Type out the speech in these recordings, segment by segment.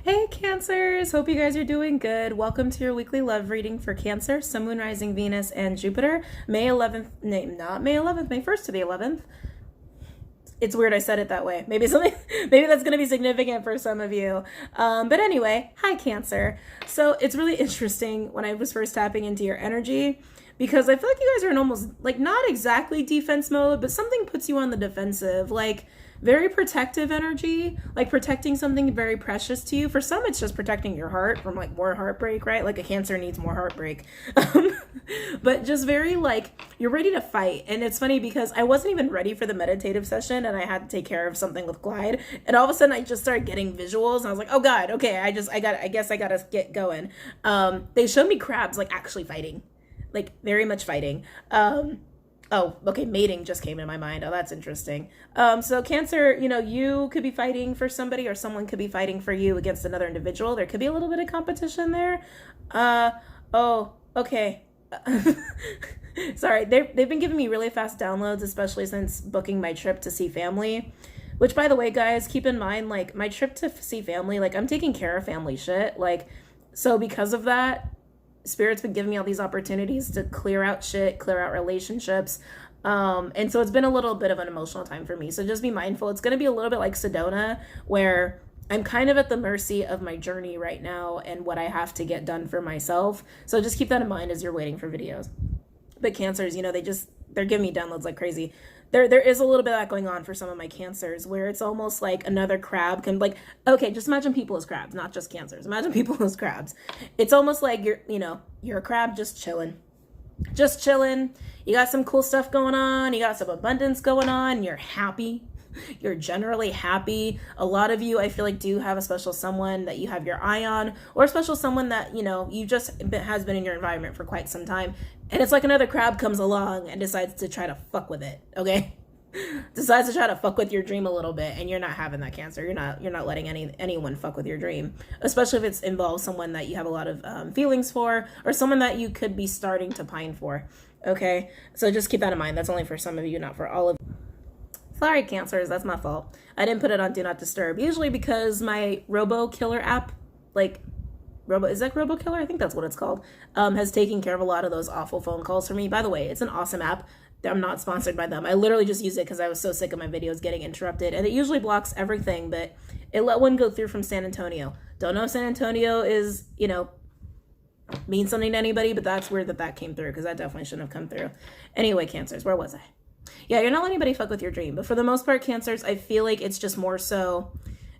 Hey Cancers! Hope you guys are doing good. Welcome to your weekly love reading for Cancer, Sun, Moon, Rising, Venus, and Jupiter. May 11th, not May 11th, May 1st to the 11th. It's weird I said it that way. Maybe that's going to be significant for some of you. But anyway, hi Cancer. So it's really interesting when I was first tapping into your energy, because I feel like you guys are in almost, like, not exactly defense mode, but something puts you on the defensive, like very protective energy, like protecting something very precious to you. For some, it's just protecting your heart from like more heartbreak, right? Like a Cancer needs more heartbreak. But just very like, you're ready to fight. And it's funny because I wasn't even ready for the meditative session and I had to take care of something with Clyde. And all of a sudden I just started getting visuals and I was like, oh God, okay, I guess I gotta get going. They showed me crabs like actually fighting, like very much fighting. Oh, okay, mating just came in my mind. Oh, that's interesting. So Cancer, you know, you could be fighting for somebody or someone could be fighting for you against another individual. There could be a little bit of competition there. Oh, okay. Sorry, they've been giving me really fast downloads, especially since booking my trip to see family. Which, by the way, guys, keep in mind, like, my trip to see family, like, I'm taking care of family shit. Like, so because of that, Spirit's been giving me all these opportunities to clear out shit, clear out relationships. And so it's been a little bit of an emotional time for me. So just be mindful. It's going to be a little bit like Sedona, where I'm kind of at the mercy of my journey right now and what I have to get done for myself. So just keep that in mind as you're waiting for videos. But Cancers, you know, they're giving me downloads like crazy. There is a little bit of that going on for some of my Cancers, where it's almost like another crab can, like, okay, just imagine people as crabs, not just Cancers. Imagine people as crabs. It's almost like you're a crab just chilling. Just chilling. You got some cool stuff going on. You got some abundance going on. You're happy. You're generally happy. A lot of you, I feel like, do have a special someone that you have your eye on, or a special someone that, you know, you just has been in your environment for quite some time. And it's like another crab comes along and decides to try to fuck with it, okay? Decides to try to fuck with your dream a little bit, and you're not having that, Cancer. You're not letting anyone fuck with your dream, especially if it involves someone that you have a lot of feelings for, or someone that you could be starting to pine for, okay? So just keep that in mind. That's only for some of you, not for all of you. Sorry, Cancers, that's my fault. I didn't put it on Do Not Disturb, usually because my Robo Killer app, like, is that Robo Killer? I think that's what it's called, has taken care of a lot of those awful phone calls for me. By the way, it's an awesome app. I'm not sponsored by them. I literally just use it because I was so sick of my videos getting interrupted, and it usually blocks everything, but it let one go through from San Antonio. Don't know if San Antonio is, you know, means something to anybody, but that's weird that came through, because that definitely shouldn't have come through. Anyway, Cancers, where was I? Yeah, you're not letting anybody fuck with your dream, but for the most part, Cancers, I feel like it's just more so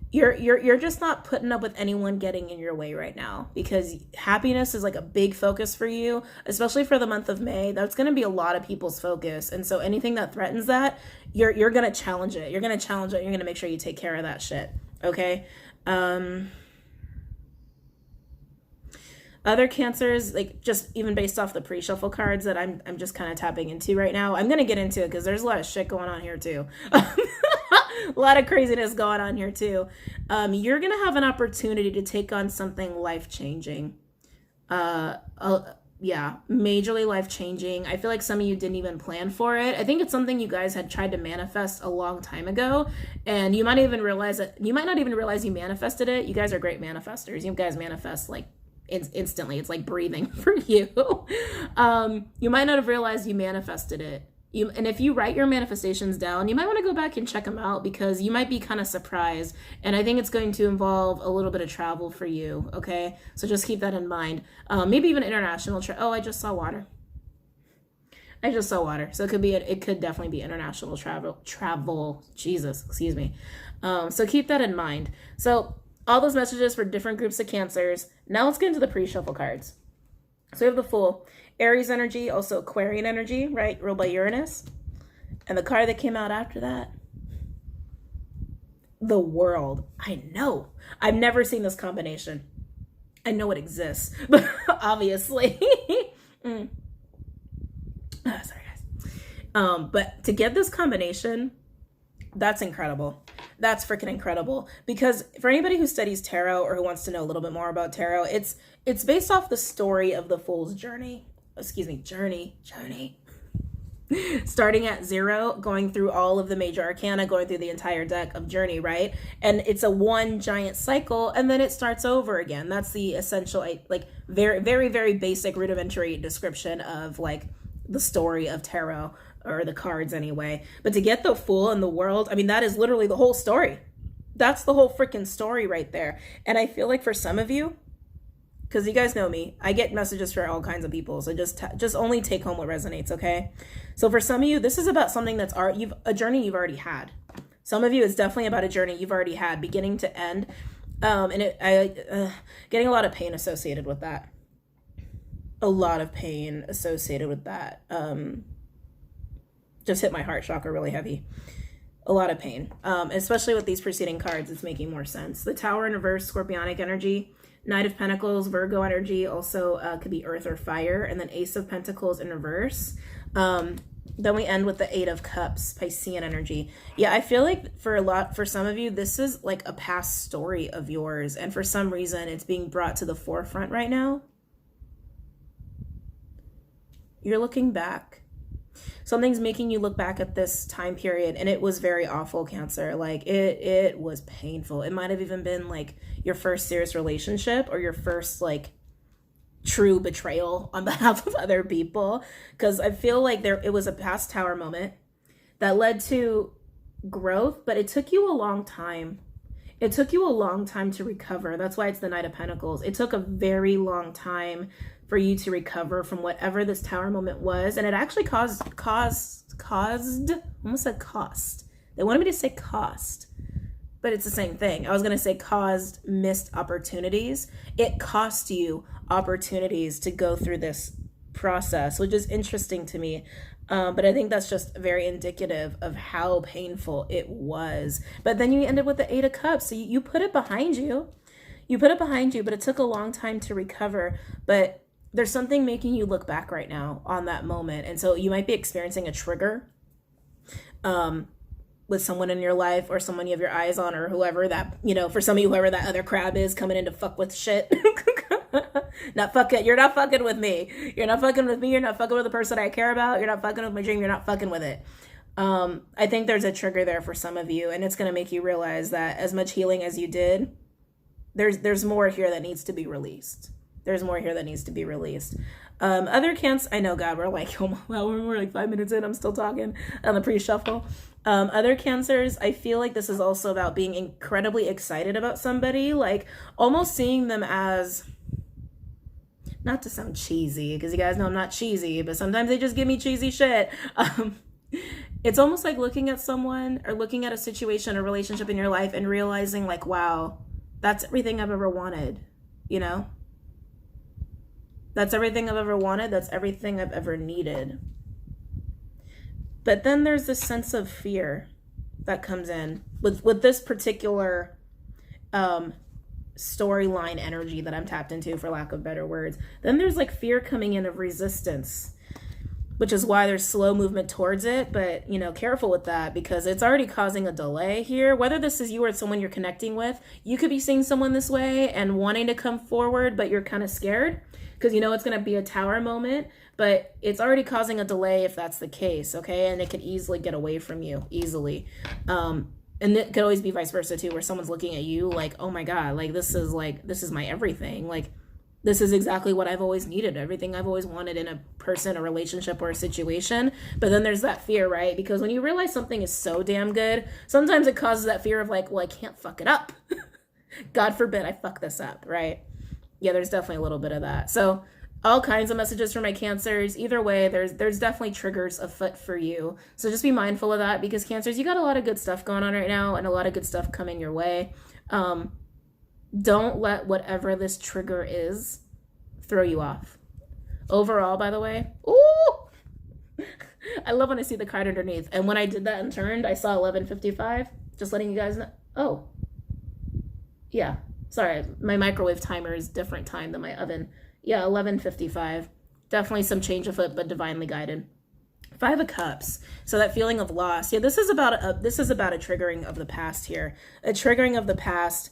you're just not putting up with anyone getting in your way right now, because happiness is like a big focus for you, especially for the month of May. That's going to be a lot of people's focus, and so anything that threatens that, you're going to challenge it. You're going to challenge it. You're going to make sure you take care of that shit, okay? Other Cancers, like, just even based off the pre-shuffle cards that I'm just kind of tapping into right now. I'm going to get into it because there's a lot of shit going on here too. A lot of craziness going on here too. You're going to have an opportunity to take on something life-changing. Yeah, majorly life-changing. I feel like some of you didn't even plan for it. I think it's something you guys had tried to manifest a long time ago, and you might not even realize you manifested it. You guys are great manifestors. You guys manifest like instantly. It's like breathing for you. You might not have realized you manifested it. And if you write your manifestations down, you might want to go back and check them out, because you might be kind of surprised. And I think it's going to involve a little bit of travel for you, okay? So just keep that in mind. Maybe even international travel. Oh, I just saw water. So it could definitely be international travel. Jesus, excuse me. So keep that in mind. So all those messages for different groups of Cancers. Now let's get into the pre-shuffle cards. So we have the Fool, Aries energy, also Aquarian energy, right? Ruled by Uranus. And the card that came out after that, the World. I know. I've never seen this combination. I know it exists, but obviously. Sorry, guys. But to get this combination, that's incredible. That's freaking incredible, because for anybody who studies tarot or who wants to know a little bit more about tarot, it's based off the story of the Fool's journey. Excuse me, journey. Starting at 0, going through all of the major arcana, going through the entire deck of Journey, right? And it's a one giant cycle, and then it starts over again. That's the essential, like, very, very, very basic rudimentary description of, like, the story of tarot, or the cards anyway. But to get the Fool in the World, I mean, that is literally the whole story. That's the whole freaking story right there. And I feel like for some of you, because you guys know me, I get messages for all kinds of people. So just only take home what resonates, okay? So for some of you, this is about something that's a journey you've already had. Some of you, it's definitely about a journey you've already had, beginning to end. Getting a lot of pain associated with that. A lot of pain associated with that. Just hit my heart chakra really heavy. A lot of pain. Especially with these preceding cards, it's making more sense. The Tower in reverse, Scorpionic energy. Knight of Pentacles, Virgo energy, also could be earth or fire. And then Ace of Pentacles in reverse. Then we end with the 8 of Cups, Piscean energy. Yeah, I feel like for some of you, this is like a past story of yours. And for some reason, it's being brought to the forefront right now. You're looking back. Something's making you look back at this time period, and it was very awful, Cancer. Like, it was painful. It might have even been like your first serious relationship, or your first like true betrayal on behalf of other people. Because I feel like it was a past Tower moment that led to growth, but it took you a long time. It took you a long time to recover. That's why it's the Knight of Pentacles. It took a very long time for you to recover from whatever this Tower moment was. And it actually caused, almost said cost. They wanted me to say cost, but it's the same thing. I was going to say caused missed opportunities. It cost you opportunities to go through this process, which is interesting to me. But I think that's just very indicative of how painful it was. But then you ended with the 8 of Cups. So you put it behind you. You put it behind you, but it took a long time to recover. But there's something making you look back right now on that moment. And so you might be experiencing a trigger with someone in your life, or someone you have your eyes on, or whoever that, for some of you, whoever that other crab is coming in to fuck with shit. You're not fucking with me. You're not fucking with me. You're not fucking with the person I care about. You're not fucking with my dream. You're not fucking with it. I think there's a trigger there for some of you, and it's going to make you realize that as much healing as you did, there's more here that needs to be released. There's more here that needs to be released. Other Cants, I know, God, we're like, oh, well, we're like 5 minutes in. I'm still talking on the pre-shuffle. Other Cancers, I feel like this is also about being incredibly excited about somebody, like almost seeing them as, not to sound cheesy, because you guys know I'm not cheesy, but sometimes they just give me cheesy shit. It's almost like looking at someone, or looking at a situation, a relationship in your life, and realizing like, wow, that's everything I've ever wanted, That's everything I've ever wanted. That's everything I've ever needed. But then there's this sense of fear that comes in with this particular storyline energy that I'm tapped into, for lack of better words. Then there's like fear coming in of resistance, which is why there's slow movement towards it. But, careful with that, because it's already causing a delay here. Whether this is you or someone you're connecting with, you could be seeing someone this way and wanting to come forward, but you're kind of scared because it's going to be a Tower moment, but it's already causing a delay if that's the case, okay? And it could easily get away from you, easily. And it could always be vice versa too, where someone's looking at you like, oh my God, this is my everything. Like, this is exactly what I've always needed, everything I've always wanted in a person, a relationship, or a situation. But then there's that fear, right? Because when you realize something is so damn good, sometimes it causes that fear of like, well, I can't fuck it up. God forbid I fuck this up, right? Yeah, there's definitely a little bit of that. So all kinds of messages for my Cancers. Either way, there's definitely triggers afoot for you. So just be mindful of that, because Cancers, you got a lot of good stuff going on right now, and a lot of good stuff coming your way. Don't let whatever this trigger is throw you off. Overall, by the way, ooh, I love when I see the card underneath. And when I did that and turned, I saw 11:55. Just letting you guys know. Oh, yeah. Sorry, my microwave timer is different time than my oven. Yeah, 11:55. Definitely some change afoot, but divinely guided. 5 of Cups. So that feeling of loss. Yeah, this is about a triggering of the past here. A triggering of the past.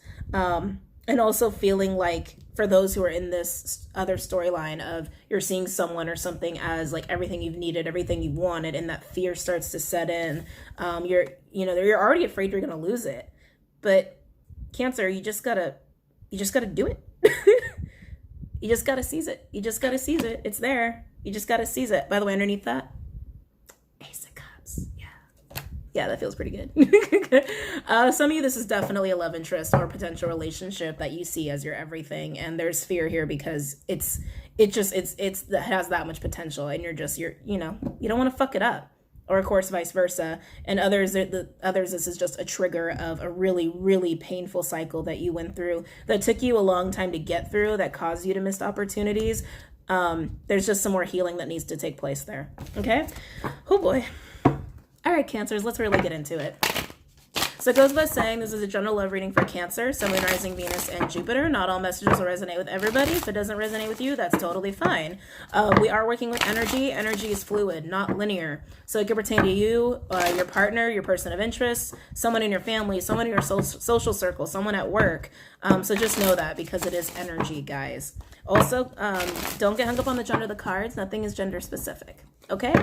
And also feeling like, for those who are in this other storyline of you're seeing someone or something as like everything you've needed, everything you've wanted, and that fear starts to set in. You're already afraid you're gonna lose it. But Cancer, you just gotta do it. You just gotta seize it. You just gotta seize it. It's there. You just gotta seize it. By the way, underneath that, Ace of Cups. Yeah, that feels pretty good. Some of you, this is definitely a love interest or potential relationship that you see as your everything, and there's fear here because it has that much potential, and you don't want to fuck it up. Or of course, vice versa. And others, this is just a trigger of a really, really painful cycle that you went through that took you a long time to get through, that caused you to miss opportunities. There's just some more healing that needs to take place there. Okay? Oh boy. All right, Cancers, let's really get into it. So it goes by saying this is a general love reading for Cancer, Sun, Moon, Rising, Venus, and Jupiter. Not all messages will resonate with everybody. If it doesn't resonate with you, that's totally fine. We are working with energy. Energy is fluid, not linear. So it could pertain to you, your partner, your person of interest, someone in your family, someone in your social circle, someone at work. So just know that because it is energy, guys. Also, don't get hung up on the gender of the cards. Nothing is gender specific. Okay?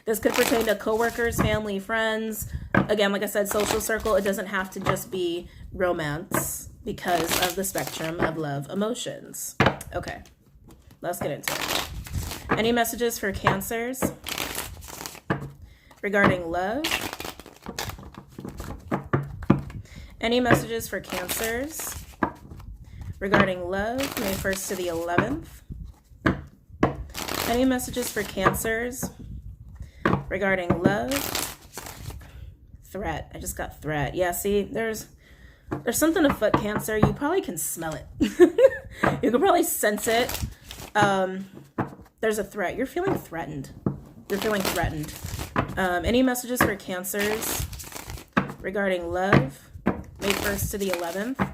This could pertain to coworkers, family, friends. Again, like I said, social circle. It doesn't have to just be romance because of the spectrum of love emotions. Okay. Let's get into it. Any messages for Cancers regarding love? Any messages for Cancers regarding love, May 1st to the 11th? Any messages for Cancers regarding love? Threat. I just got threat. Yeah, see, there's something afoot, Cancer. You probably can smell it. You can probably sense it. There's a threat. You're feeling threatened. You're feeling threatened. Any messages for Cancers regarding love, May 1st to the 11th?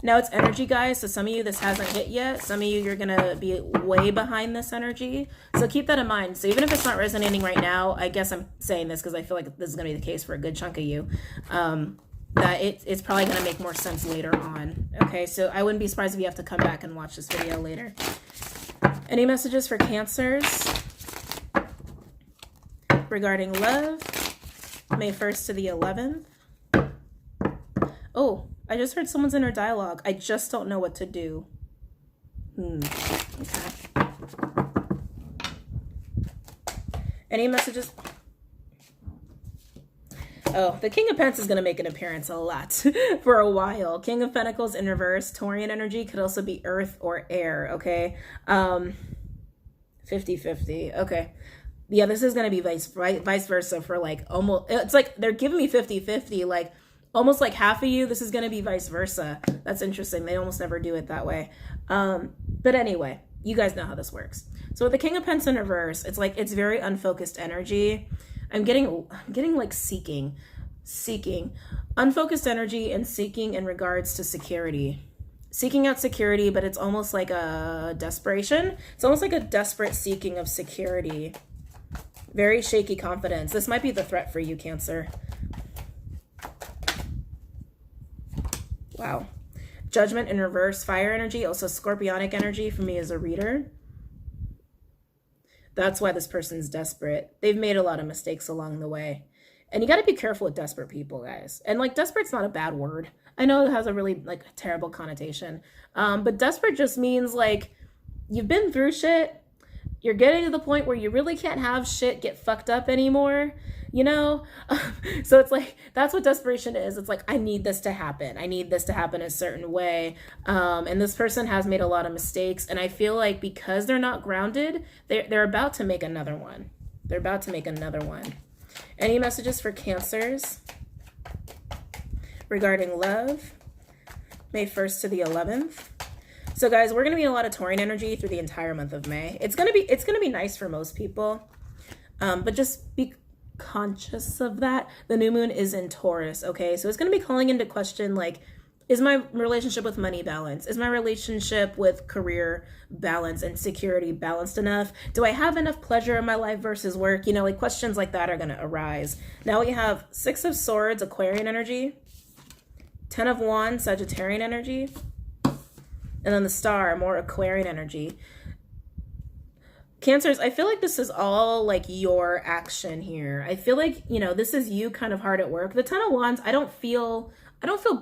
Now it's energy, guys, so some of you, this hasn't hit yet. Some of you, you're going to be way behind this energy. So keep that in mind. So even if it's not resonating right now, I guess I'm saying this because I feel like this is going to be the case for a good chunk of you, that it's probably going to make more sense later on. Okay, so I wouldn't be surprised if you have to come back and watch this video later. Any messages for Cancers regarding love, May 1st to the 11th? Oh, I just heard someone's inner dialogue. I just don't know what to do. Okay. Any messages? Oh, the King of Pentacles is going to make an appearance a lot for a while. King of Pentacles in reverse. Taurian energy could also be earth or air, okay? 50-50. Okay. Yeah, this is going to be vice versa for like almost... It's like they're giving me 50-50, like... Almost like half of you, this is going to be vice versa. That's interesting. They almost never do it that way. But anyway, you guys know how this works. So with the King of Pentacles in reverse, it's like it's very unfocused energy. I'm getting like seeking. Unfocused energy and seeking in regards to security. Seeking out security, but it's almost like a desperation. It's almost like a desperate seeking of security. Very shaky confidence. This might be the threat for you, Cancer. Wow. Judgment in reverse, fire energy, also scorpionic energy for me as a reader. That's why this person's desperate. They've made a lot of mistakes along the way. And you got to be careful with desperate people, guys. And like desperate's not a bad word. I know it has a really like terrible connotation. But desperate just means like you've been through shit. You're getting to the point where you really can't have shit get fucked up anymore. You know, so it's like, that's what desperation is. It's like, I need this to happen. I need this to happen a certain way. And this person has made a lot of mistakes. And I feel like because they're not grounded, they're about to make another one. They're about to make another one. Any messages for Cancers regarding love, May 1st to the 11th? So guys, we're going to be in a lot of Taurian energy through the entire month of May. It's going to be nice for most people. But just be conscious of that. The new moon is in Taurus, okay? So it's going to be calling into question, like, is my relationship with money balanced? Is my relationship with career balance and security balanced enough? Do I have enough pleasure in my life versus work? You know, like questions like that are going to arise. Now we have 6 of Swords, Aquarian energy, 10 of Wands, Sagittarian energy, And then the star, more Aquarian energy. Cancers, I feel like this is all like your action here. I feel like, you know, this is you kind of hard at work. The Ten of Wands, I don't feel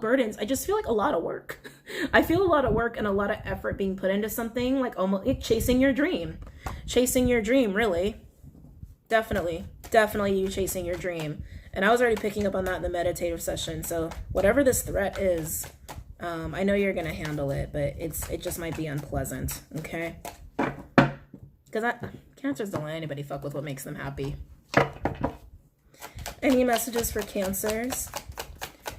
burdens. I just feel like a lot of work. I feel a lot of work and a lot of effort being put into something, like almost like chasing your dream. Chasing your dream, really. Definitely you chasing your dream. And I was already picking up on that in the meditative session. So whatever this threat is, I know you're gonna handle it, but it just might be unpleasant, okay? Because Cancers don't let anybody fuck with what makes them happy. Any messages for Cancers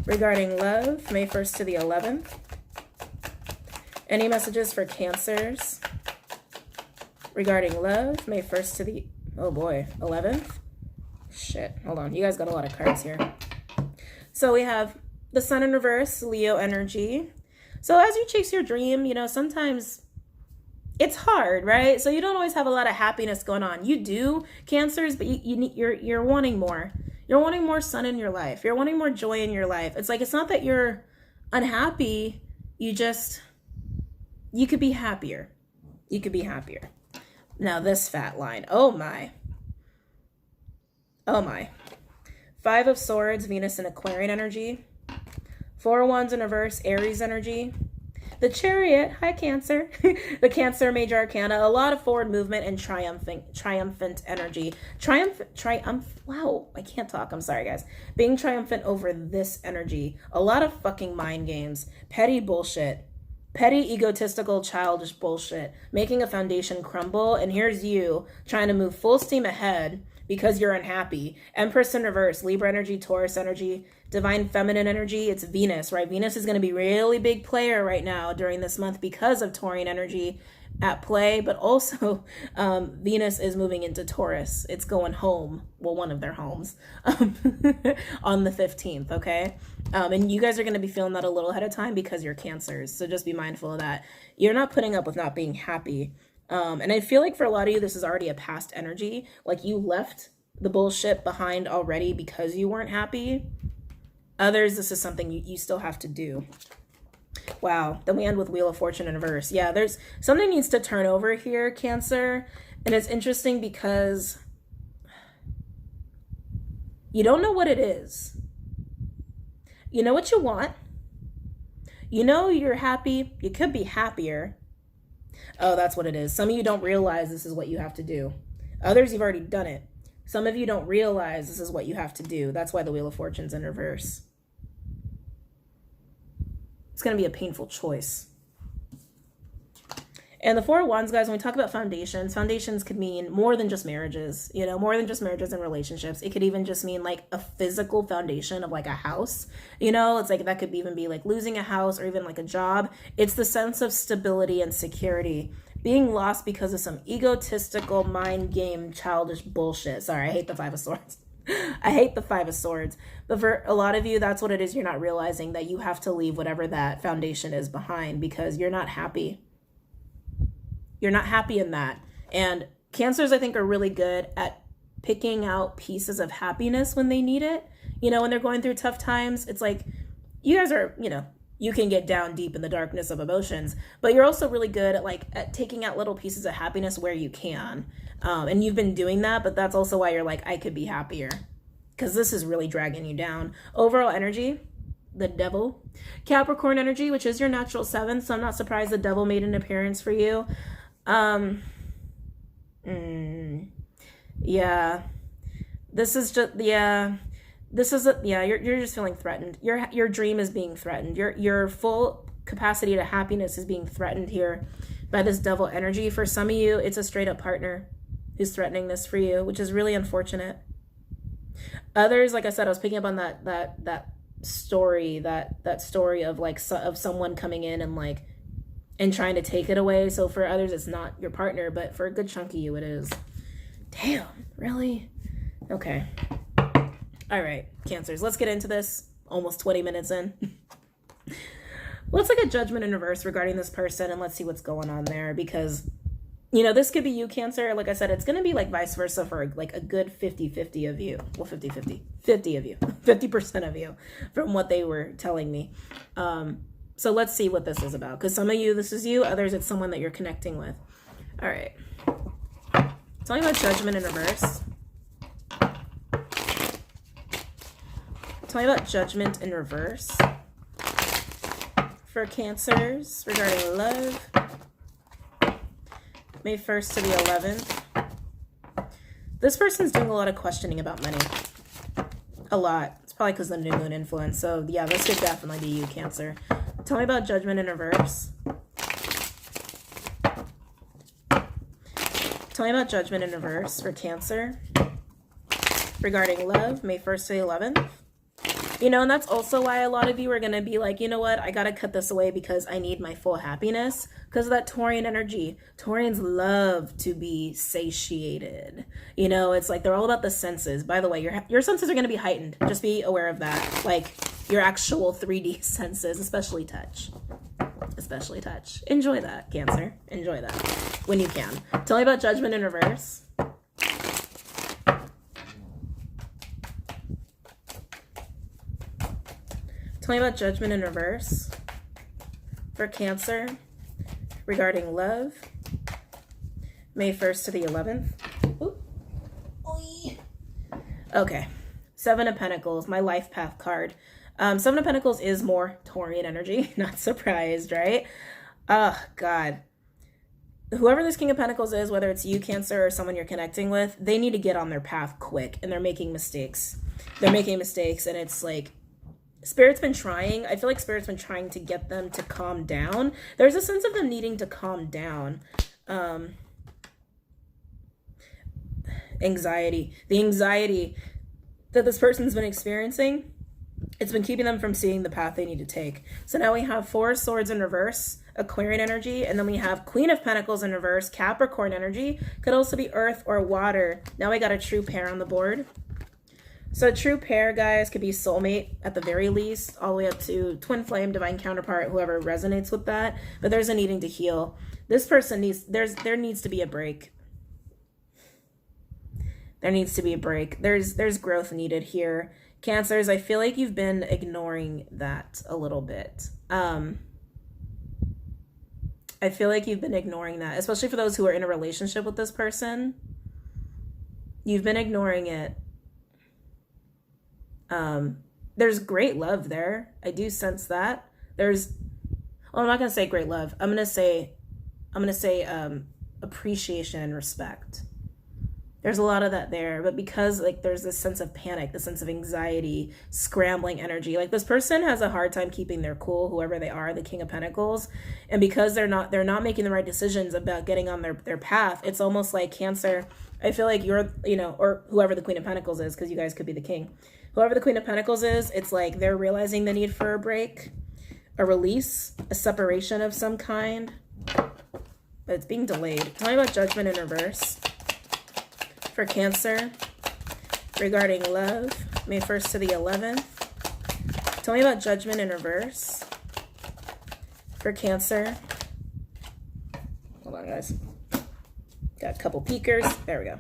regarding love, May 1st to the 11th? Any messages for Cancers regarding love, May 1st to the, oh boy, 11th? Shit, hold on. You guys got a lot of cards here. So we have the Sun in reverse, Leo energy. So as you chase your dream, you know, sometimes it's hard, right? So you don't always have a lot of happiness going on. You do, Cancers, but you're wanting more. You're wanting more sun in your life. You're wanting more joy in your life. It's like, it's not that you're unhappy. You could be happier. You could be happier. Now this fat line. Oh my. Oh my. 5 of Swords, Venus and Aquarian energy. 4 of Wands in reverse, Aries energy. The Chariot, hi Cancer. The Cancer major arcana, a lot of forward movement and triumphant energy. Wow, I can't talk, I'm sorry guys. Being triumphant over this energy. A lot of fucking mind games. Petty bullshit. Petty, egotistical, childish bullshit. Making a foundation crumble, and here's you trying to move full steam ahead because you're unhappy. Empress in reverse, Libra energy, Taurus energy, divine feminine energy. It's Venus, right? Venus is going to be really big player right now during this month because of Taurian energy at play, but also Venus is moving into Taurus. It's going home, well, one of their homes, on the 15th, okay? And you guys are going to be feeling that a little ahead of time because you're Cancers, so just be mindful of that. You're not putting up with not being happy. And I feel like for a lot of you, this is already a past energy. Like you left the bullshit behind already because you weren't happy. Others, this is something you still have to do. Wow. Then we end with Wheel of Fortune in reverse. Yeah, there's something needs to turn over here, Cancer. And it's interesting because you don't know what it is. You know what you want. You know you're happy. You could be happier. Oh, that's what it is. Some of you don't realize this is what you have to do. Others, you've already done it. Some of you don't realize this is what you have to do. That's why the Wheel of Fortune's in reverse. It's going to be a painful choice. And the 4 of Wands, guys, when we talk about foundations could mean more than just marriages, you know, more than just marriages and relationships. It could even just mean like a physical foundation of like a house, you know, it's like that could even be like losing a house or even like a job. It's the sense of stability and security. Being lost because of some egotistical mind game, childish bullshit. Sorry, I hate the 5 of Swords. I hate the 5 of Swords. But for a lot of you, that's what it is. You're not realizing that you have to leave whatever that foundation is behind because you're not happy. You're not happy in that. And Cancers, I think, are really good at picking out pieces of happiness when they need it. You know, when they're going through tough times, it's like you guys are, you know, you can get down deep in the darkness of emotions, but you're also really good at taking out little pieces of happiness where you can. And you've been doing that, but that's also why you're like, I could be happier because this is really dragging you down. Overall energy, the Devil. Capricorn energy, which is your natural 7th. So I'm not surprised the Devil made an appearance for you. Yeah, this is just, yeah, this is, you're just feeling threatened. Your dream is being threatened. Your full capacity to happiness is being threatened here by this Devil energy. For some of you, it's a straight up partner who's threatening this for you, which is really unfortunate. Others, like I said, I was picking up on that story, that story of like, of someone coming in and like, and trying to take it away. So for others, it's not your partner, but for a good chunk of you, it is. Damn, really? Okay. All right, Cancers, let's get into this. Almost 20 minutes in. Let's look at Judgment in reverse regarding this person, and let's see what's going on there, because, you know, this could be you, Cancer. Like I said, it's going to be like vice versa for like a good 50-50 of you. Well, 50-50. 50 of you. 50% of you from what they were telling me. So let's see what this is about. Because some of you, this is you. Others, it's someone that you're connecting with. All right. Tell me about judgment in reverse. Tell me about judgment in reverse for Cancers regarding love. May 1st to the 11th. This person's doing a lot of questioning about money. A lot. It's probably because of the new moon influence. So yeah, this could definitely be you, Cancer. Tell me about judgment in reverse. Tell me about judgment in reverse for Cancer regarding love, May 1st to the 11th. You know, and that's also why a lot of you are going to be like, you know what, I got to cut this away because I need my full happiness because of that Taurian energy. Taurians love to be satiated. You know, it's like they're all about the senses. By the way, your senses are going to be heightened. Just be aware of that. Like your actual 3D senses, especially touch. Especially touch. Enjoy that, Cancer. Enjoy that when you can. Tell me about judgment in reverse. Tell me about judgment in reverse for Cancer regarding love, May 1st to the 11th. Ooh. Okay, 7 of Pentacles, my life path card. 7 of Pentacles is more Taurian energy. Not surprised, right? Oh, God. Whoever this King of Pentacles is, whether it's you, Cancer, or someone you're connecting with, they need to get on their path quick, and they're making mistakes. They're making mistakes, and it's like, Spirit's been trying. I feel like Spirit's been trying to get them to calm down. There's a sense of them needing to calm down. Anxiety. The anxiety that this person's been experiencing, it's been keeping them from seeing the path they need to take. So now we have 4 Swords in reverse, Aquarian energy, and then we have Queen of Pentacles in reverse, Capricorn energy. Could also be earth or water. Now we got a true pair on the board. So a true pair, guys, could be soulmate at the very least, all the way up to twin flame, divine counterpart, whoever resonates with that. But there's a needing to heal. This person needs, there needs to be a break. There needs to be a break. There's growth needed here. Cancers, I feel like you've been ignoring that a little bit. I feel like you've been ignoring that, especially for those who are in a relationship with this person. You've been ignoring it. There's great love there. I do sense that. Well, I'm not going to say great love. I'm going to say appreciation and respect. There's a lot of that there, but because like there's this sense of panic, this sense of anxiety, scrambling energy, like this person has a hard time keeping their cool, whoever they are, the King of Pentacles. And because they're not making the right decisions about getting on their path, it's almost like Cancer. I feel like you're, you know, or whoever the Queen of Pentacles is, because you guys could be the king. Whoever the Queen of Pentacles is, it's like they're realizing the need for a break, a release, a separation of some kind, but it's being delayed. Tell me about judgment in reverse for Cancer regarding love, May 1st to the 11th. Tell me about judgment in reverse for Cancer. Hold on, guys. Got a couple peekers. There we go.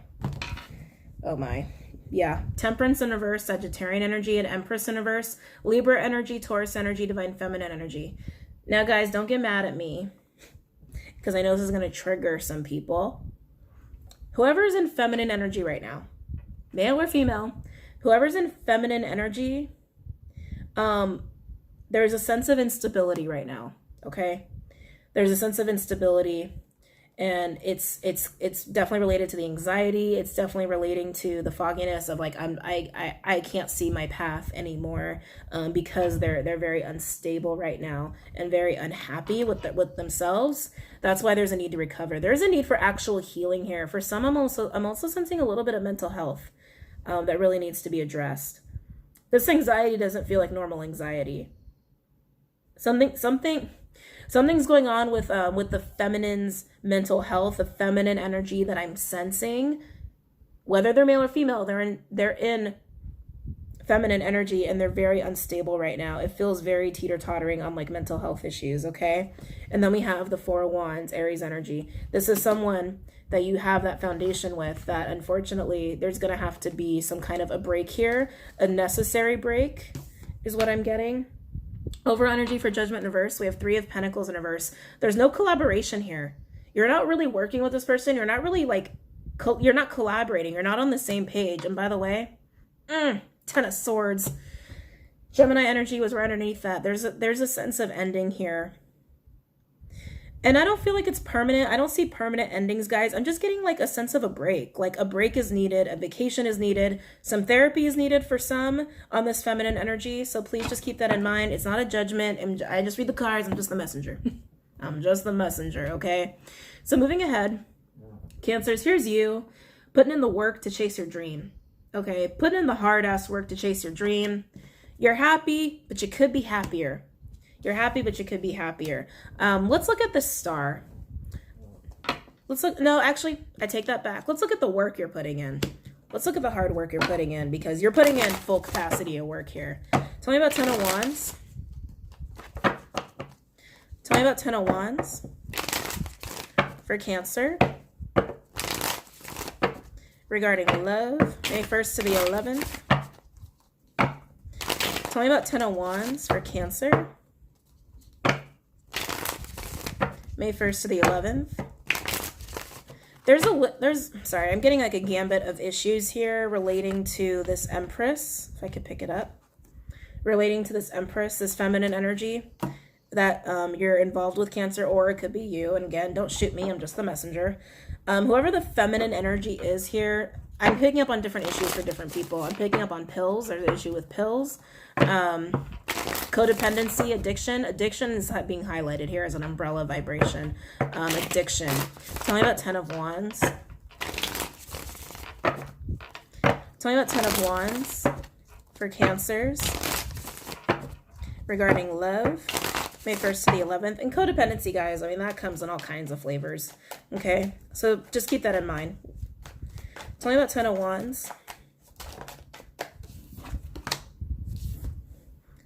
Oh my. Yeah, Temperance in reverse, Sagittarian energy, and Empress in reverse, Libra energy, Taurus energy, Divine Feminine energy. Now, guys, don't get mad at me because I know this is going to trigger some people. Whoever's in feminine energy right now, male or female, whoever's in feminine energy, there's a sense of instability right now, okay? There's a sense of instability. And it's definitely related to the anxiety. It's definitely relating to the fogginess of like I can't see my path anymore because they're very unstable right now and very unhappy with themselves. That's why there's a need to recover. There's a need for actual healing here. For some, I'm also sensing a little bit of mental health that really needs to be addressed. This anxiety doesn't feel like normal anxiety. Something's going on with the feminine's mental health, the feminine energy that I'm sensing. Whether they're male or female, they're in feminine energy and they're very unstable right now. It feels very teeter-tottering on like mental health issues, okay? And then we have the 4 of Wands, Aries energy. This is someone that you have that foundation with that unfortunately there's going to have to be some kind of a break here. A necessary break is what I'm getting. Over energy for Judgment in reverse. We have 3 of Pentacles in reverse. There's no collaboration here. You're not really working with this person. You're not really like, you're not collaborating. You're not on the same page. And by the way, 10 of Swords. Gemini energy was right underneath that. There's a sense of ending here. And I don't feel like it's permanent. I don't see permanent endings, guys. I'm just getting like a sense of a break. Like a break is needed. A vacation is needed. Some therapy is needed for some on this feminine energy. So please just keep that in mind. It's not a judgment. I just read the cards. I'm just the messenger. I'm just the messenger, okay? So moving ahead, Cancers, here's you putting in the work to chase your dream, okay? Putting in the hard-ass work to chase your dream. You're happy, but you could be happier. You're happy, but you could be happier. Let's look at the star. Let's look, no, actually, I take that back. Let's look at the work you're putting in. Let's look at the hard work you're putting in because you're putting in full capacity of work here. Tell me about 10 of Wands. Tell me about 10 of Wands for Cancer. Regarding love, May 1st to the 11th. Tell me about 10 of Wands for Cancer. May 1st to the 11th. Sorry, I'm getting like a gambit of issues here relating to this Empress, if I could pick it up. Relating to this Empress, this feminine energy that you're involved with, Cancer, or it could be you. And again, don't shoot me, I'm just the messenger. Whoever the feminine energy is here, I'm picking up on different issues for different people. I'm picking up on pills. There's an issue with pills. Codependency, addiction. Addiction is being highlighted here as an umbrella vibration. Addiction. Tell me about 10 of Wands. Tell me about 10 of Wands for Cancers. Regarding love, May 1st to the 11th. And codependency, guys, I mean, that comes in all kinds of flavors. Okay, so just keep that in mind. Tell me about 10 of Wands.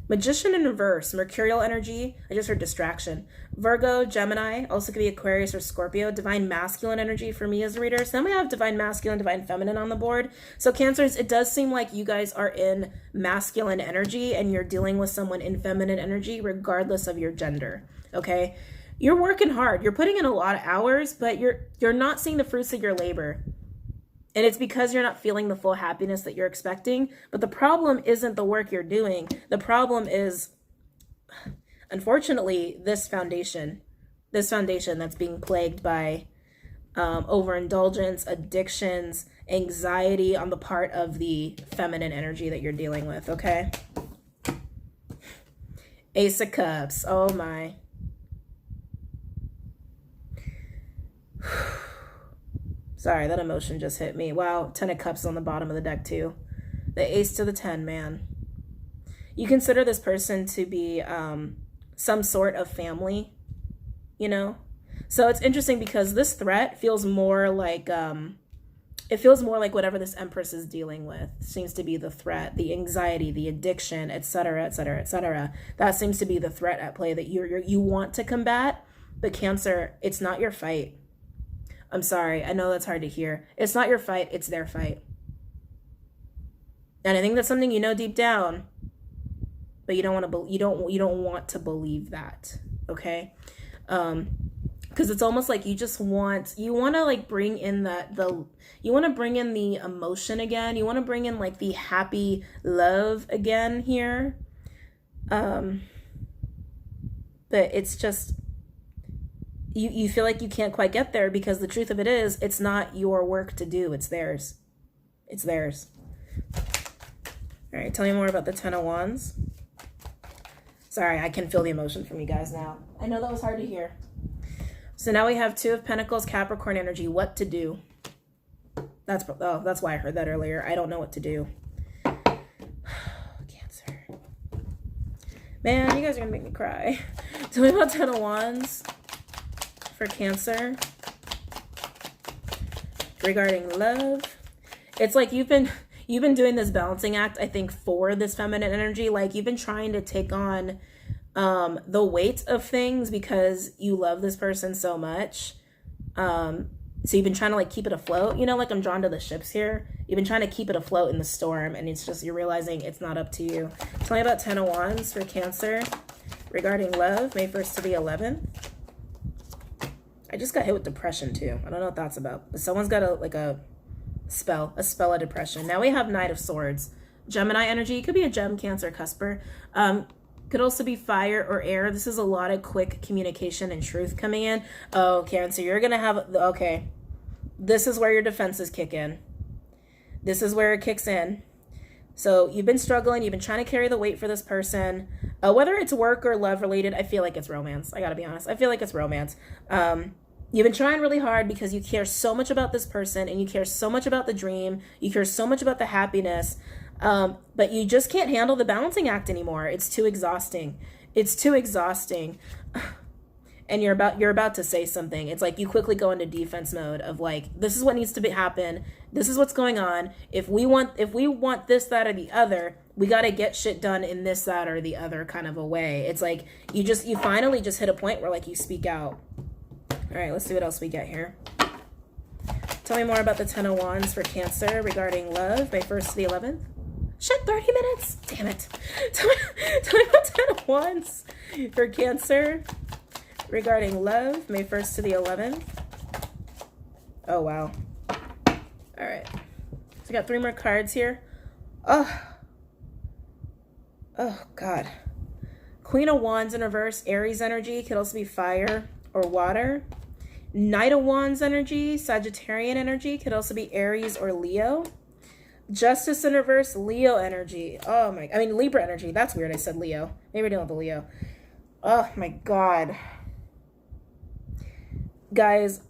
Magician in reverse, Mercurial energy. I just heard distraction. Virgo, Gemini, also could be Aquarius or Scorpio. Divine masculine energy for me as a reader. So then we have divine masculine, divine feminine on the board. So Cancers, it does seem like you guys are in masculine energy and you're dealing with someone in feminine energy regardless of your gender, okay? You're working hard. You're putting in a lot of hours, but you're not seeing the fruits of your labor. And it's because you're not feeling the full happiness that you're expecting. But the problem isn't the work you're doing. The problem is, unfortunately, this foundation that's being plagued by overindulgence, addictions, anxiety on the part of the feminine energy that you're dealing with, okay? Ace of Cups. Oh, my. Sorry, that emotion just hit me. Wow, 10 of Cups on the bottom of the deck too. The Ace to the 10, man. You consider this person to be some sort of family, you know? So it's interesting because this threat feels more like, it feels more like whatever this Empress is dealing with seems to be the threat, the anxiety, the addiction, etc., etc., etc. That seems to be the threat at play that you want to combat. But Cancer, it's not your fight. I'm sorry. I know that's hard to hear. It's not your fight. It's their fight. And I think that's something you know deep down, but you don't want to. You don't want to believe that. Okay, because it's almost like you want to like bring in you want to bring in the emotion again. You want to bring in like the happy love again here. But it's just. You feel like you can't quite get there because the truth of it is, it's not your work to do. It's theirs. It's theirs. All right, tell me more about the 10 of Wands. Sorry, I can feel the emotion from you guys now. I know that was hard to hear. So now we have 2 of Pentacles, Capricorn energy. What to do? That's why I heard that earlier. I don't know what to do. Cancer. Man, you guys are going to make me cry. Tell me about 10 of Wands. For Cancer regarding love. It's like you've been doing this balancing act, I think, for this feminine energy. Like you've been trying to take on the weight of things because you love this person so much. So you've been trying to like keep it afloat, you know, like I'm drawn to the ships here. You've been trying to keep it afloat in the storm, and it's just you're realizing it's not up to you. Tell me about 10 of Wands for Cancer regarding love, May 1st to the 11th. I just got hit with depression too. I don't know what that's about. But someone's got a spell of depression. Now we have Knight of Swords. Gemini energy. It could be a Gem, Cancer, Cusper. Could also be fire or air. This is a lot of quick communication and truth coming in. Oh, Cancer, you're going to have... Okay. This is where your defenses kick in. This is where it kicks in. So you've been struggling. You've been trying to carry the weight for this person. Whether it's work or love related, I feel like it's romance. I got to be honest. I feel like it's romance. You've been trying really hard because you care so much about this person and you care so much about the dream. You care so much about the happiness. But you just can't handle the balancing act anymore. It's too exhausting. It's too exhausting. And you're about to say something. It's like you quickly go into defense mode of like, this is what needs to happen. This is what's going on. If we want this, that, or the other, we got to get shit done in this, that, or the other kind of a way. It's like you finally just hit a point where like you speak out. All right, let's see what else we get here. Tell me more about the 10 of Wands for Cancer regarding love, May 1st to the 11th. Shit, 30 minutes. Damn it. Tell me about 10 of Wands for Cancer regarding love, May 1st to the 11th. Oh, wow. All right. So we got 3 more cards here. Oh, God. Queen of Wands in reverse, Aries energy. Could also be fire or water. Knight of Wands energy, Sagittarian energy. Could also be Aries or Leo. Justice in reverse, Leo energy. Oh, Libra energy. That's weird. I said Leo. Maybe we're dealing with the Leo. Oh, my God. Guys,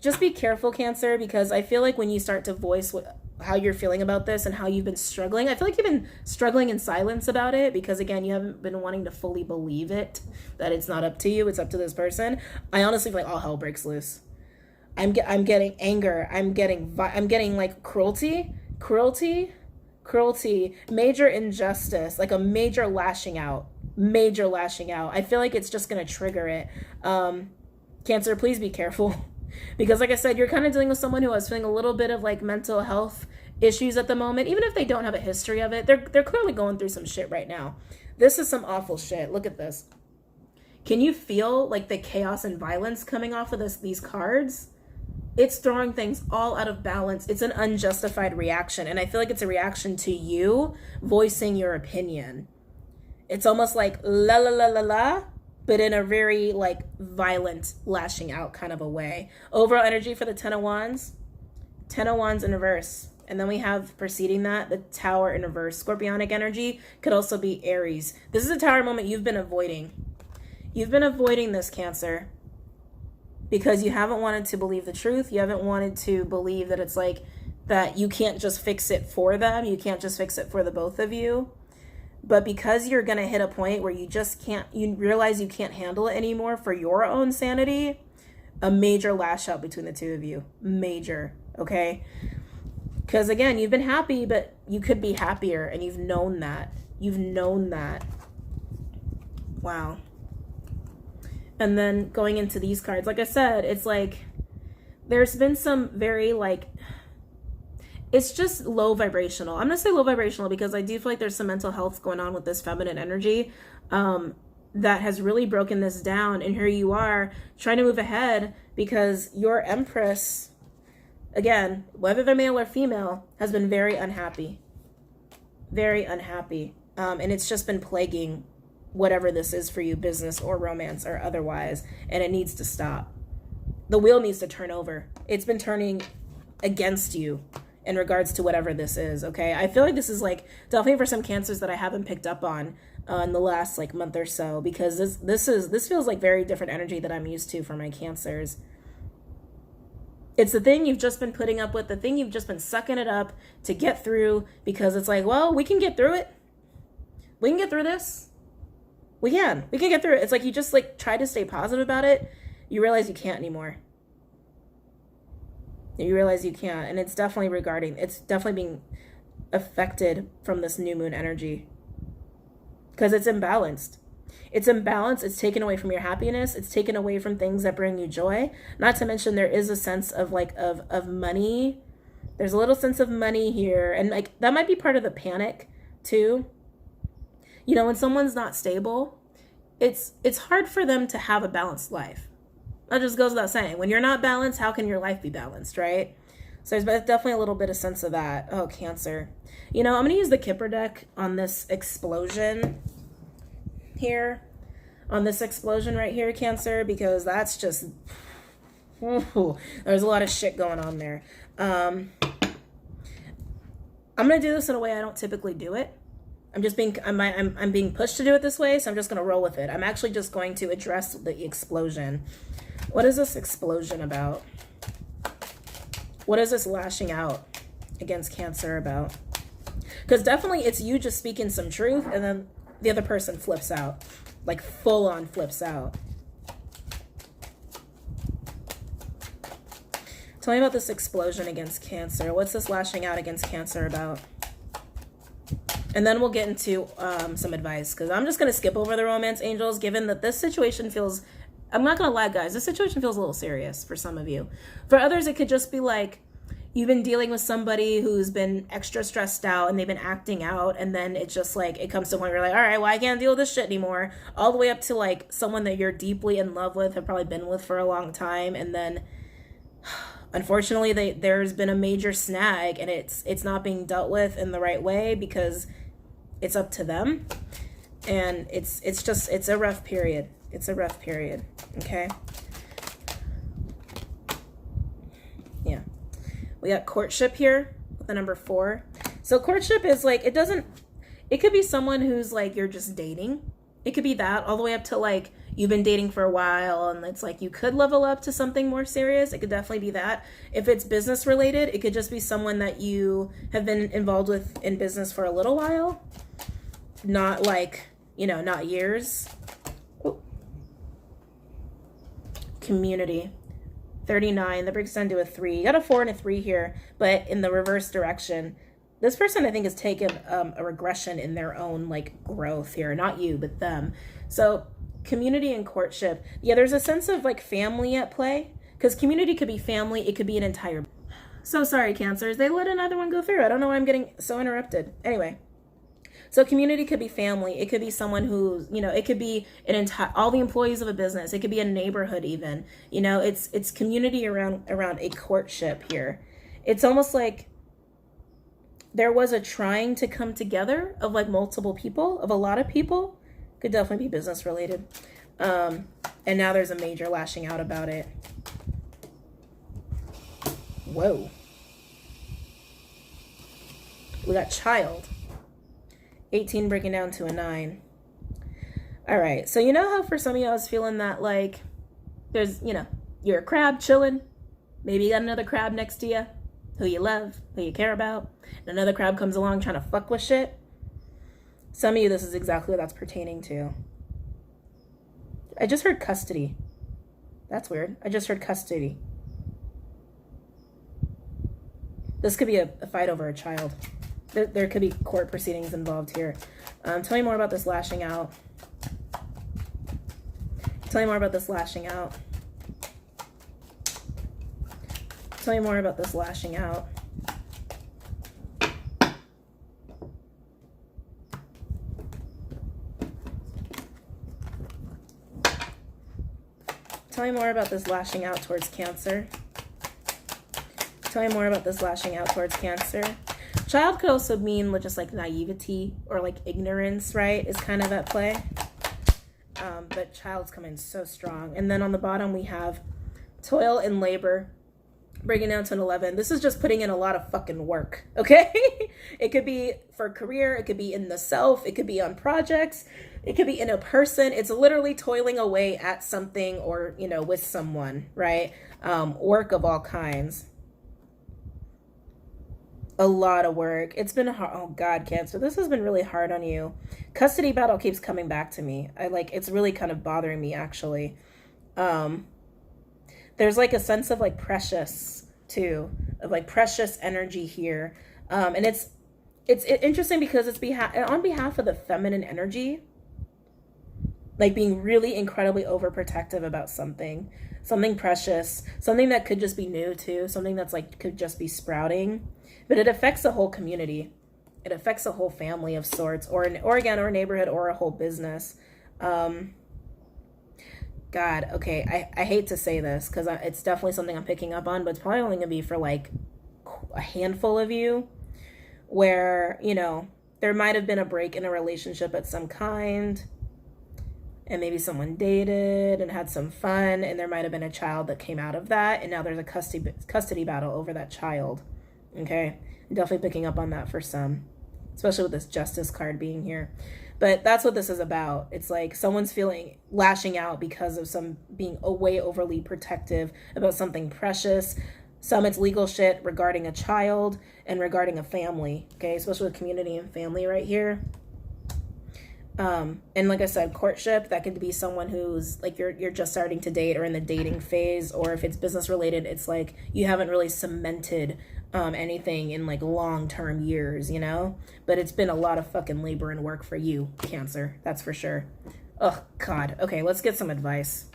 just be careful, Cancer, because I feel like when you start to voice how you're feeling about this and how you've been struggling, I feel like you've been struggling in silence about it because, again, you haven't been wanting to fully believe it, that it's not up to you, it's up to this person. I honestly feel like all hell breaks loose. I'm getting anger. I'm getting like cruelty, major injustice, like a major lashing out. I feel like it's just going to trigger it. Cancer, please be careful. Because like I said, you're kind of dealing with someone who is feeling a little bit of like mental health issues at the moment. Even if they don't have a history of it, they're clearly going through some shit right now. This is some awful shit. Look at this. Can you feel like the chaos and violence coming off of these cards? It's throwing things all out of balance. It's an unjustified reaction. And I feel like it's a reaction to you voicing your opinion. It's almost like la la la la la, but in a very like violent lashing out kind of a way. Overall energy for the 10 of Wands. 10 of Wands in reverse. And then we have preceding that, the Tower in reverse. Scorpionic energy could also be Aries. This is a Tower moment you've been avoiding. You've been avoiding this, Cancer, because you haven't wanted to believe the truth. You haven't wanted to believe that it's like that you can't just fix it for them. You can't just fix it for the both of you. But because you're going to hit a point where you realize you can't handle it anymore for your own sanity, a major lash out between the two of you. Major, okay? Because again, you've been happy, but you could be happier, and you've known that. You've known that. Wow. And then going into these cards, like I said, it's like there's been some very like, it's just low vibrational. I'm going to say low vibrational because I do feel like there's some mental health going on with this feminine energy that has really broken this down. And here you are trying to move ahead because your Empress, again, whether they're male or female, has been very unhappy. Very unhappy. And it's just been plaguing whatever this is for you, business or romance or otherwise, and it needs to stop. The wheel needs to turn over. It's been turning against you in regards to whatever this is, okay? I feel like this is like definitely for some Cancers that I haven't picked up on in the last like month or so, because this feels like very different energy that I'm used to for my Cancers. It's the thing you've just been putting up with, the thing you've just been sucking it up to get through, because it's like, well, we can get through it. We can get through this. We can get through it. It's like you just like try to stay positive about it. You realize you can't anymore. You realize you can't. And it's definitely being affected from this new moon energy. Because it's imbalanced. It's imbalanced. It's taken away from your happiness. It's taken away from things that bring you joy. Not to mention there is a sense of like, of money. There's a little sense of money here. And like, that might be part of the panic too. You know, when someone's not stable, it's hard for them to have a balanced life. That just goes without saying. When you're not balanced, how can your life be balanced, right? So there's definitely a little bit of sense of that. Oh, Cancer. You know, I'm going to use the Kipper deck on this explosion here. On this explosion right here, Cancer, because that's just... Ooh, there's a lot of shit going on there. I'm going to do this in a way I don't typically do it. I'm being pushed to do it this way, so I'm just going to roll with it. I'm actually just going to address the explosion. What is this explosion about? What is this lashing out against Cancer about? Because definitely it's you just speaking some truth, and then the other person flips out. Like full on flips out. Tell me about this explosion against Cancer. What's this lashing out against Cancer about? And then we'll get into some advice, because I'm just going to skip over the romance angels, given that this situation feels, I'm not going to lie, guys, this situation feels a little serious for some of you. For others, it could just be like, you've been dealing with somebody who's been extra stressed out and they've been acting out, and then it's just like, it comes to a point where you're like, all right, well, I can't deal with this shit anymore. All the way up to like someone that you're deeply in love with, have probably been with for a long time, and then unfortunately there's been a major snag, and it's not being dealt with in the right way because it's up to them, and it's a rough period. It's a rough period. Okay. Yeah. We got courtship here with the number 4. So courtship is like, it could be someone who's like, you're just dating. It could be that all the way up to like, you've been dating for a while and it's like, you could level up to something more serious. It could definitely be that. If it's business related, it could just be someone that you have been involved with in business for a little while. Not like, you know, not years. Ooh. Community. 39, that breaks down to a 3. You got a 4 and a 3 here, but in the reverse direction. This person, I think, has taken a regression in their own, like, growth here. Not you, but them. So, community and courtship. Yeah, there's a sense of, like, family at play. Because community could be family. It could be an entire... So sorry, Cancers. They let another one go through. I don't know why I'm getting so interrupted. Anyway. So community could be family. It could be someone who, you know, it could be an entire, all the employees of a business. It could be a neighborhood even. You know, it's community around a courtship here. It's almost like there was a trying to come together of like multiple people, of a lot of people. Could definitely be business related. And now there's a major lashing out about it. Whoa. We got child. 18 breaking down to a 9. All right. So you know how for some of you I was feeling that like there's, you know, you're a crab chilling. Maybe you got another crab next to you who you love, who you care about. And another crab comes along trying to fuck with shit. Some of you, this is exactly what that's pertaining to. I just heard custody. That's weird. I just heard custody. This could be a fight over a child. There could be court proceedings involved here. Tell me more about this lashing out. Tell me more about this lashing out. Tell me more about this lashing out. Tell me more about this lashing out towards Cancer. Tell me more about this lashing out towards Cancer. Child could also mean just like naivety or like ignorance, right? Is kind of at play. But child's coming so strong. And then on the bottom we have toil and labor, breaking down to an 11. This is just putting in a lot of fucking work, okay? It could be for career. It could be in the self. It could be on projects. It could be in a person. It's literally toiling away at something or, you know, with someone, right? Work of all kinds. A lot of work. It's been hard. Oh God, Cancer, this has been really hard on you. Custody battle keeps coming back to me. It's really kind of bothering me actually. There's like a sense of like precious too, of like precious energy here. And it's interesting because it's on behalf of the feminine energy, like being really incredibly overprotective about something precious, something that could just be new too, something that's like could just be sprouting. But it affects the whole community. it affects a whole family of sorts, or again, or a neighborhood, or a whole business. God, okay, I hate to say this because it's definitely something I'm picking up on, but it's probably only gonna be for like a handful of you, where, you know, there might have been a break in a relationship at some kind, and maybe someone dated and had some fun, and there might have been a child that came out of that, and now there's a custody battle over that child. Okay, I'm definitely picking up on that for some, especially with this justice card being here. But that's what this is about. It's like someone's lashing out because of some being way overly protective about something precious. Some it's legal shit regarding a child and regarding a family, okay, especially with community and family right here. And like I said, courtship, that could be someone who's like you're just starting to date or in the dating phase, or if it's business related, it's like you haven't really cemented anything in like long-term years, you know, but it's been a lot of fucking labor and work for you, Cancer, that's for sure. Oh God. Okay, let's get some advice.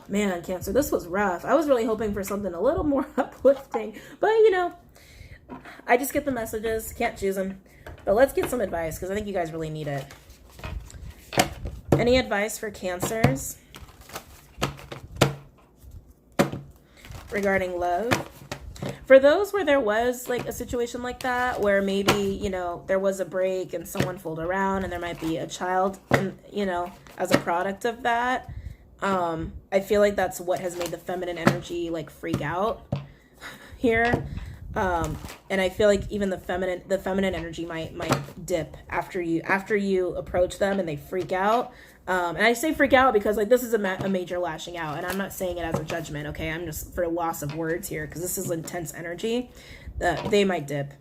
Man, Cancer, this was rough. I was really hoping for something a little more uplifting, but you know, I just get the messages, can't choose them. But let's get some advice because I think you guys really need it. Any advice for Cancers regarding love? For those where there was like a situation like that, where maybe, you know, there was a break and someone fooled around and there might be a child, and, you know, as a product of that, I feel like that's what has made the feminine energy like freak out here. And I feel like even the feminine energy might dip after you approach them and they freak out. And I say freak out because like this is a major lashing out, and I'm not saying it as a judgment, okay? I'm just for loss of words here because this is intense energy. They might dip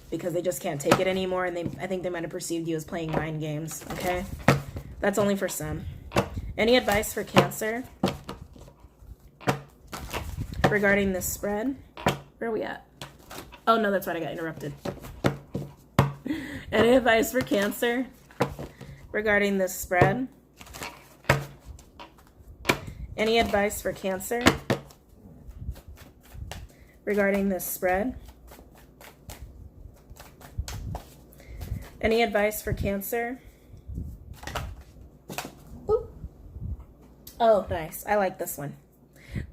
because they just can't take it anymore, and I think they might have perceived you as playing mind games, okay? That's only for some. Any advice for Cancer regarding this spread? Where are we at? Oh no, that's right, I got interrupted. Any advice for Cancer regarding this spread? Any advice for Cancer regarding this spread? Any advice for Cancer? Ooh. Oh, nice. I like this one.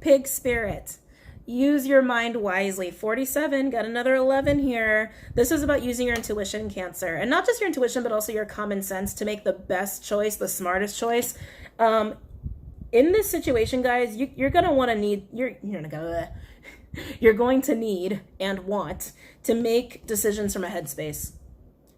Pig spirit. Use your mind wisely. 47, got another 11 here. This is about using your intuition, Cancer. And not just your intuition, but also your common sense to make the best choice, the smartest choice. In this situation, guys, you're going to want to need, you're going to need and want to make decisions from a headspace.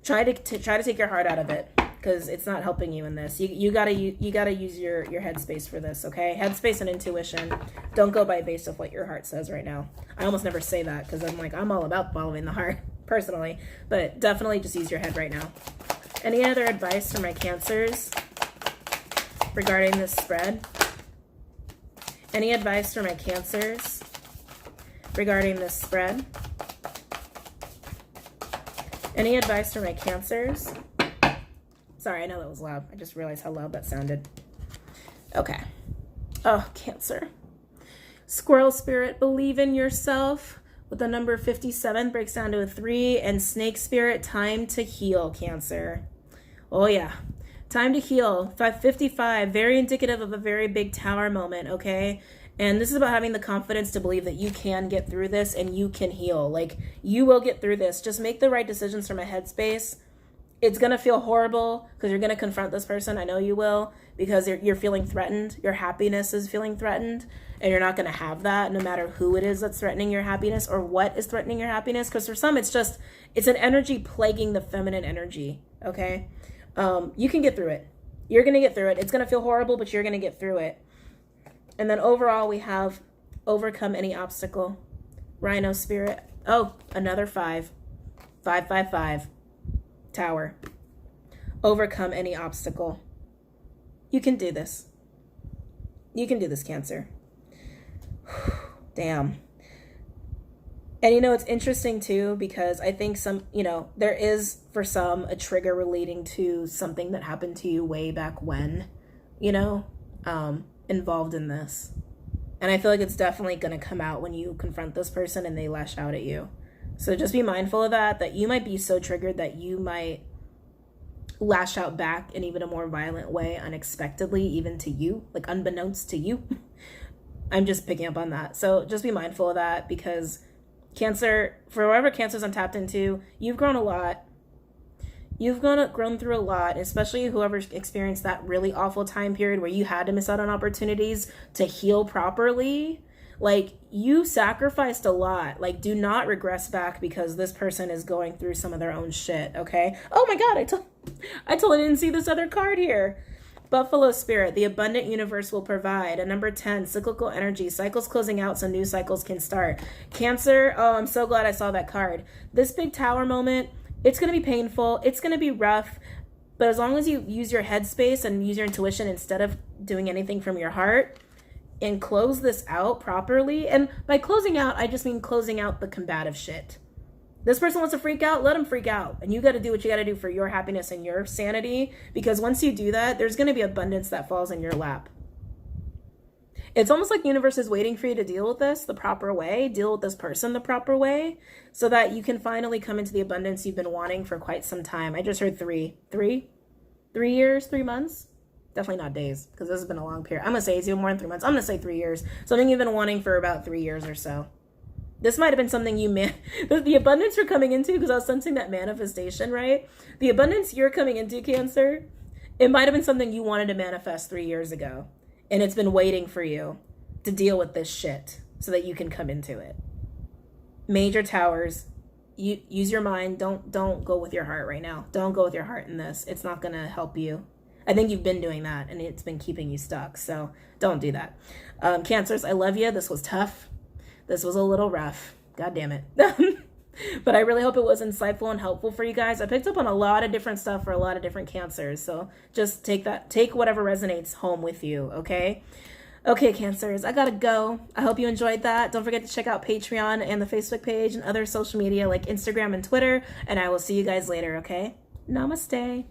Try to take your heart out of it, because it's not helping you in this. You gotta use your headspace for this, okay? Headspace and intuition. Don't go based off what your heart says right now. I almost never say that because I'm all about following the heart personally, but definitely just use your head right now. Any other advice for my Cancers regarding this spread? Any advice for my Cancers regarding this spread? Any advice for my Cancers? Sorry, I know that was loud. I just realized how loud that sounded. Okay. Oh, Cancer. Squirrel spirit, believe in yourself. With the number 57, breaks down to a 3. And snake spirit, time to heal, Cancer. Oh, yeah. Time to heal. 55, very indicative of a very big tower moment, okay? And this is about having the confidence to believe that you can get through this and you can heal. Like, you will get through this. Just make the right decisions from a headspace. It's going to feel horrible because you're going to confront this person. I know you will, because you're feeling threatened. Your happiness is feeling threatened, and you're not going to have that no matter who it is that's threatening your happiness or what is threatening your happiness. Because for some, it's an energy plaguing the feminine energy, okay? You can get through it. You're going to get through it. It's going to feel horrible, but you're going to get through it. And then overall, we have overcome any obstacle. Rhino spirit. Oh, another 5. 555. Tower. Overcome any obstacle. You can do this. You can do this, Cancer. Damn. And you know, it's interesting too, because I think there is for some a trigger relating to something that happened to you way back when, involved in this. And I feel like it's definitely going to come out when you confront this person and they lash out at you. So just be mindful of that you might be so triggered that you might lash out back in even a more violent way unexpectedly, even to you, like unbeknownst to you. I'm just picking up on that. So just be mindful of that, because Cancer, for whatever Cancers I'm tapped into, you've grown a lot. You've grown through a lot, especially whoever experienced that really awful time period where you had to miss out on opportunities to heal properly. Like, you sacrificed a lot. Like, do not regress back because this person is going through some of their own shit, okay? Oh my God, I totally didn't see this other card here. Buffalo Spirit, the abundant universe will provide. And number 10, cyclical energy, cycles closing out so new cycles can start. Cancer, oh, I'm so glad I saw that card. This big tower moment, it's going to be painful. It's going to be rough. But as long as you use your headspace and use your intuition instead of doing anything from your heart, and close this out properly. And by closing out, I just mean closing out the combative shit. This person wants to freak out, let them freak out. And you got to do what you got to do for your happiness and your sanity, because once you do that, there's going to be abundance that falls in your lap. It's almost like the universe is waiting for you to deal with this the proper way, deal with this person the proper way, so that you can finally come into the abundance you've been wanting for quite some time. I just heard 3 years, 3 months. Definitely not days, because this has been a long period. I'm going to say it's even more than 3 months. I'm going to say 3 years. Something you've been wanting for about 3 years or so. This might have been something the abundance you're coming into, because I was sensing that manifestation, right? The abundance you're coming into, Cancer, it might have been something you wanted to manifest 3 years ago. And it's been waiting for you to deal with this shit so that you can come into it. Major towers, use your mind. Don't go with your heart right now. Don't go with your heart in this. It's not going to help you. I think you've been doing that and it's been keeping you stuck. So don't do that. Cancers, I love you. This was tough. This was a little rough. God damn it. But I really hope it was insightful and helpful for you guys. I picked up on a lot of different stuff for a lot of different Cancers. So just take whatever resonates home with you. Okay. Okay, Cancers, I gotta go. I hope you enjoyed that. Don't forget to check out Patreon and the Facebook page and other social media like Instagram and Twitter. And I will see you guys later. Okay. Namaste.